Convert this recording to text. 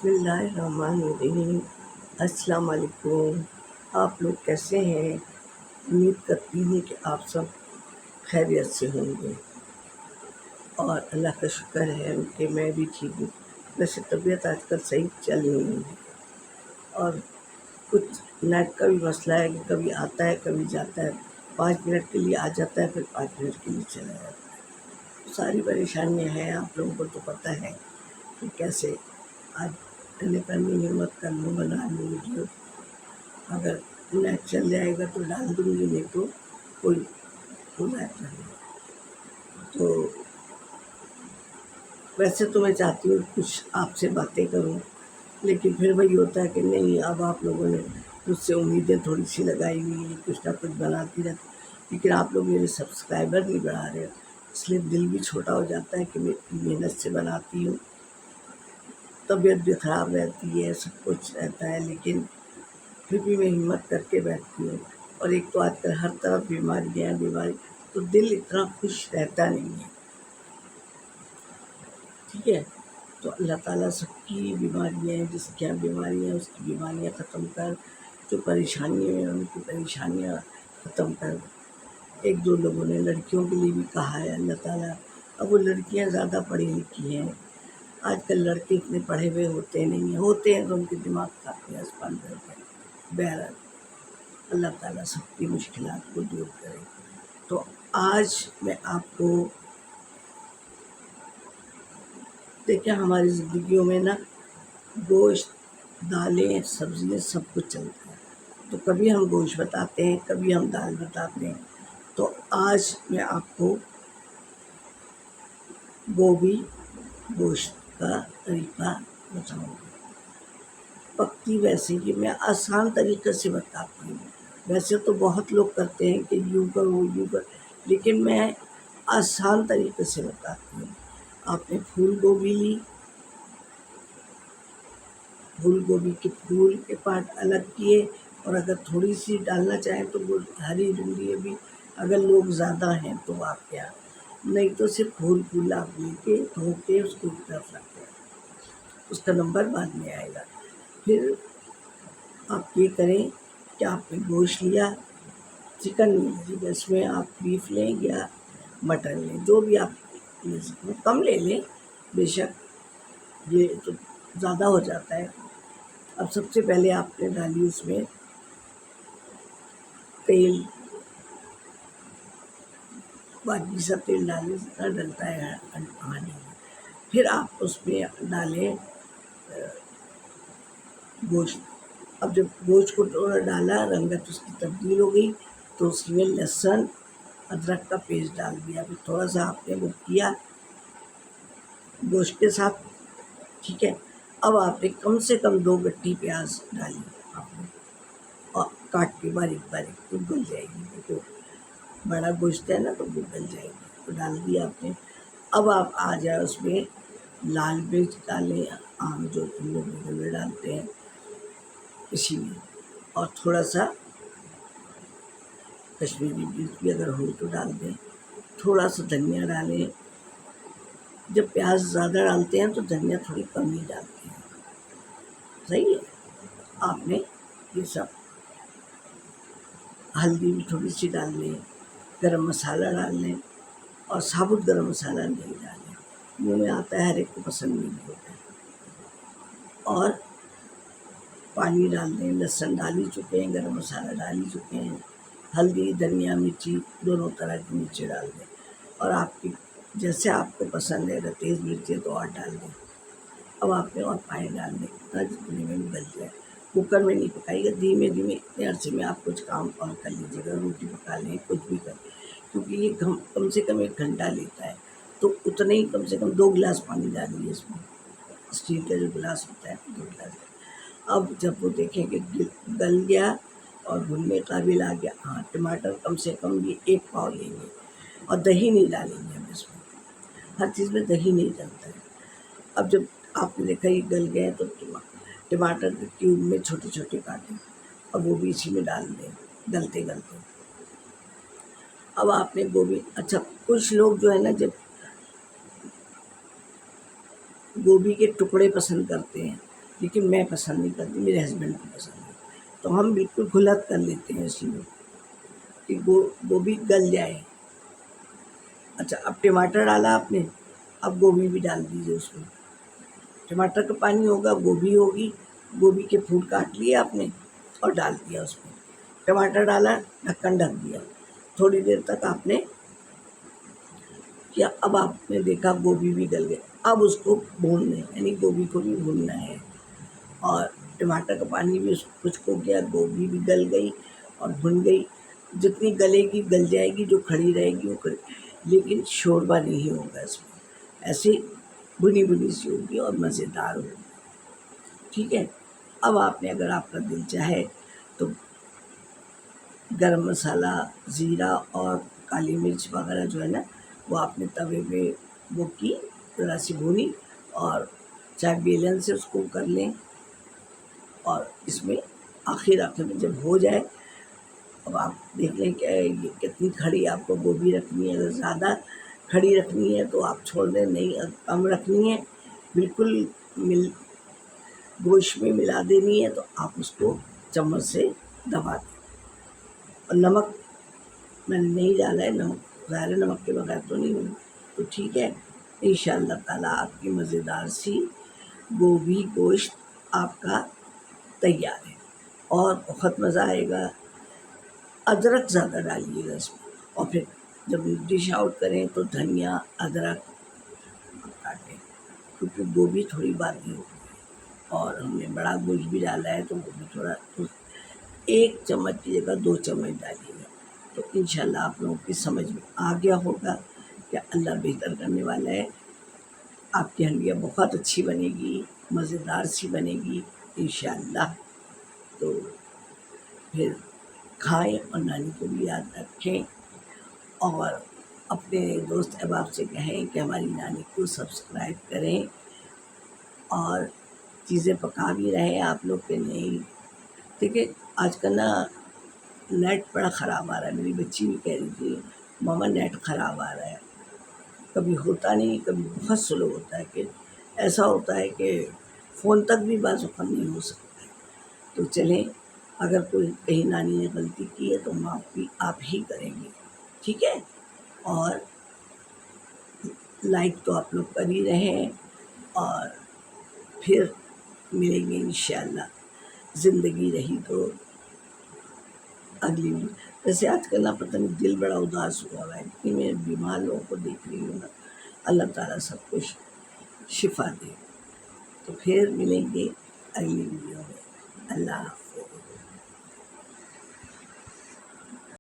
بسم اللہ الرحمن الرحیم۔ السلام علیکم۔ آپ لوگ کیسے ہیں؟ امید کرتی ہوں کہ آپ سب خیریت سے ہوں گے اور اللہ کا شکر ہے کہ میں بھی ٹھیک ہوں۔ ویسے طبیعت آج کل صحیح چل نہیں ہے اور کچھ نیٹ کا بھی مسئلہ ہے کہ کبھی آتا ہے کبھی جاتا ہے، 5 منٹ کے لیے آ جاتا ہے پھر 5 منٹ کے لیے چلا جاتا ہے۔ ساری پریشانیاں ہیں، آپ لوگوں کو تو پتہ ہے کہ کیسے آج کرنی ہمت کر لوں، بنا لوں ویڈیو۔ اگر نیٹ چل جائے گا تو ڈال دوں گی، نہیں تو کوئی نیٹ نہیں۔ تو ویسے تو میں چاہتی ہوں کچھ آپ سے باتیں کروں، لیکن پھر وہی ہوتا ہے کہ نہیں، اب آپ لوگوں نے مجھ سے امیدیں تھوڑی سی لگائی ہوئی ہیں، کچھ نہ کچھ بناتی رہتی، لیکن آپ لوگ میرے سبسکرائبر نہیں بڑھا رہے، اس لیے دل بھی چھوٹا ہو جاتا ہے کہ میں اتنی محنت سے بناتی ہوں، طبیعت بھی خراب رہتی ہے، سب کچھ رہتا ہے، لیکن پھر بھی میں ہمت کر کے بیٹھتی ہوں۔ اور ایک تو آج کل ہر طرف بیماری تو دل اتنا خوش رہتا نہیں ہے، ٹھیک ہے؟ تو اللہ تعالیٰ سب کی بیماریاں ہیں، جس کی بیماریاں ہیں اس کی بیماریاں ختم کر، جو پریشانیاں ہیں ان کی پریشانیاں ختم کر۔ ایک دو لوگوں نے لڑکیوں کے لیے بھی کہا ہے اللہ تعالیٰ، اب وہ لڑکیاں زیادہ پڑھی لکھی ہیں، آج کل لڑکے اتنے پڑھے ہوئے ہوتے نہیں ہیں، ہوتے ہیں تو ان کے دماغ کھاتے ہیں اسپن کرتے ہیں۔ بہرحال اللہ تعالیٰ سب کی مشکلات کو دور کرے۔ تو آج میں آپ کو دیکھیں، ہماری زندگیوں میں نا گوشت، دالیں، سبزیاں سب کچھ چلتا ہے، تو کبھی ہم گوشت بتاتے ہیں کبھی ہم دال بتاتے ہیں۔ تو آج میں آپ کو گوبھی گوشت کا طریقہ بتاؤں گی، پکتی ویسے ہی میں آسان طریقے سے بتاتی ہوں۔ ویسے تو بہت لوگ کرتے ہیں کہ یوں کرو یوں کر، لیکن میں آسان طریقے سے بتاتی ہوں۔ آپ نے پھول گوبھی لی، پھول گوبھی کے پھول کے پارٹ الگ کیے، اور اگر تھوڑی سی ڈالنا چاہیں تو وہ ہری ڈنڈی بھی، اگر لوگ زیادہ ہیں تو آپ کیا، نہیں تو صرف پھول آپ لے کے دھو کے اس کو رکھ سکتے ہیں، اس کا نمبر بعد میں آئے گا۔ پھر آپ یہ کریں کہ آپ نے گوشت لیا، چکن لے لیجیے، اس میں آپ بیف لیں یا مٹن لیں، جو بھی آپ لے سکیں، کم لے لیں بے شک، یہ تو زیادہ ہو جاتا ہے۔ اب سب سے پہلے آپ نے ڈالی اس میں تیل، باقی سب تیل ڈالنے سے ڈلتا ہے ہانڈی میں۔ پھر آپ اس میں ڈالیں گوشت۔ اب جب گوشت کو تھوڑا ڈالا، رنگت اس کی تبدیل ہو گئی تو اس میں لہسن ادرک کا پیسٹ ڈال دیا، پھر تھوڑا سا آپ نے وہ کیا گوشت کے ساتھ، ٹھیک ہے؟ اب آپ نے کم سے کم 2 گٹی پیاز ڈالی آپ نے، اور کاٹ کے باریک باریک، وہ گل جائے گی، کیونکہ بڑا گوشت ہے نا تو وہ گل جائے گی، تو ڈال دیا آپ نے۔ اب آپ آ جائے اس میں لال مرچ ڈالیں، عام جو ہم لوگ میں ڈالتے ہیں اسی میں، اور تھوڑا سا کشمیری مرچ بھی اگر ہو تو ڈال دیں، تھوڑا سا دھنیا ڈالیں۔ جب پیاز زیادہ ڈالتے ہیں تو دھنیا تھوڑی کم ہی ڈالتے ہیں، صحیح ہے؟ آپ نے یہ سب، ہلدی بھی تھوڑی سی ڈال لیں، گرم مسالہ ڈال لیں، اور ثابت گرم مسالہ نہیں ڈالیں، منہ میں آتا ہے ہر ایک کو پسند نہیں ہوتا ہے۔ اور پانی ڈال دیں، لہسن ڈال ہی چکے ہیں، گرم مسالہ ڈال ہی چکے ہیں، ہلدی دھنیا مرچی دونوں طرح کی مرچیں ڈال دیں، اور آپ کی جیسے آپ کو پسند ہے، اگر تیز مرچی تو اور ڈال دیں۔ اب آپ نے اور پانی ڈال دیں اتنا جتنے میں گل جائے، کوکر میں نہیں پکائیے گا، دھیمے اتنے عرصے میں آپ کچھ کام اور کر لیجیے گا، روٹی پکا لیں کچھ بھی کر، کیونکہ یہ کم سے کم 1 گھنٹہ لیتا ہے، تو اتنے ہی کم سے کم 2 گلاس پانی ڈالیے اس میں، اسٹیل کا جو گلاس ہوتا ہے 2 گلاس۔ اب جب وہ دیکھیں کہ گل گیا اور بھننے قابل آ گیا، ہاں ٹماٹر کم سے کم بھی 1 پاؤ لیں گے، اور دہی نہیں ڈالیں گے ہم اس میں، ہر چیز میں دہی نہیں ڈلتا ہے۔ اب جب آپ نے دیکھا یہ گل گئے تو ٹماٹر کے کیوب میں چھوٹے چھوٹے کاٹیں، اور وہ بھی اسی میں ڈال دیں گلتے گلتے۔ اب آپ نے گوبھی، اچھا کچھ لوگ جو ہے نا جب گوبھی کے ٹکڑے پسند کرتے ہیں، لیکن میں پسند نہیں کرتی، میرے ہسبینڈ کو پسند ہے، تو ہم بالکل گھلت کر لیتے ہیں اسی میں کہ گوبھی گل جائے۔ اچھا، اب ٹماٹر ڈالا آپ نے، اب گوبھی بھی ڈال دیجیے اس میں، ٹماٹر کا پانی ہوگا، گوبھی ہوگی، گوبھی کے پھول کاٹ لیے آپ نے اور ڈال دیا اس میں، ٹماٹر ڈالا، ڈھکن ڈھک دیا، تھوڑی دیر تک آپ نے کیا، اب آپ نے دیکھا گوبھی بھی گل گئی، اب اس کو بھوننا ہے، یعنی گوبھی کو بھی بھوننا ہے، اور ٹماٹر کا پانی بھی خشک ہو گیا، گوبھی بھی گل گئی اور بھن گئی، جتنی گلے گی گل جائے گی، جو کھڑی رہے گی وہ کھڑی، لیکن شوربہ نہیں ہوگا اس میں، ایسے بھنی بھنی سی ہوگی اور مزیدار ہوگی، ٹھیک ہے۔ اب آپ نے، اگر آپ کا دل چاہے تو گرم مسالہ، زیرہ اور کالی مرچ وغیرہ جو ہے نا، وہ آپ نے توے پہ وہ کی، ذرا سی بھونی، اور چاہے بیلن سے اس کو کر لیں، اور اس میں آخر میں جب ہو جائے، اب آپ دیکھ لیں کہ یہ کتنی کھڑی آپ کو گوبھی رکھنی ہے، اگر زیادہ کھڑی رکھنی ہے تو آپ چھوڑ دیں، نہیں اگر کم رکھنی ہے، بالکل گوشت میں ملا دینی ہے، تو آپ اس کو چمچ سے دبا دیں۔ اور نمک میں نے نہیں ڈالا ہے، نمک ظاہر نمک کے بغیر تو نہیں ہوگی، تو ٹھیک ہے، انشاءاللہ تعالیٰ آپ کی مزیدار سی گوبھی گوشت آپ کا تیار ہے، اور بہت مزہ آئے گا۔ ادرک زیادہ ڈالیے گا اس میں، اور پھر جب ڈش آؤٹ کریں تو دھنیا، ادرک کاٹیں، کیونکہ گوبھی تھوڑی باسی ہوگی، اور ہم نے بڑا گوشت بھی ڈالا ہے، تو وہ بھی تھوڑا، ایک چمچ کی جگہ 2 چمچ ڈالیے گا، تو انشاءاللہ آپ لوگوں کی سمجھ میں آ گیا ہوگا کہ اللہ بہتر کرنے والا ہے۔ آپ کی ہنڈیا بہت اچھی بنے گی، مزیدار سی بنے گی انشاءاللہ۔ تو پھر کھائیں اور نانی کو بھی یاد رکھیں، اور اپنے دوست احباب سے کہیں کہ ہماری نانی کو سبسکرائب کریں، اور چیزیں پکا بھی رہے ہیں آپ لوگ کے نہیں۔ دیکھیں آج کل نا نیٹ بڑا خراب آ رہا ہے، میری بچی بھی کہہ رہی تھی ماما نیٹ خراب آ رہا ہے، کبھی ہوتا نہیں، کبھی بہت سلو ہوتا ہے، کہ ایسا ہوتا ہے کہ فون تک بھی بعض وقت نہیں ہو سکتا ہے۔ تو چلیں، اگر کوئی کہیں نانی نے غلطی کی ہے تو معاف بھی آپ ہی کریں گے، ٹھیک ہے، اور لائک تو آپ لوگ کر ہی رہے ہیں، اور پھر ملیں گے انشاءاللہ، زندگی رہی تو اگلی۔ ویسے آج کل نا پتہ نہیں دل بڑا اداس ہوا ہوا ہے، کہ میں بیمار لوگوں کو دیکھ رہی ہوں نا، اللہ تعالیٰ سب کو شفا دے۔ تو پھر ملیں گے اگلی ویڈیو میں، اللہ حافظ۔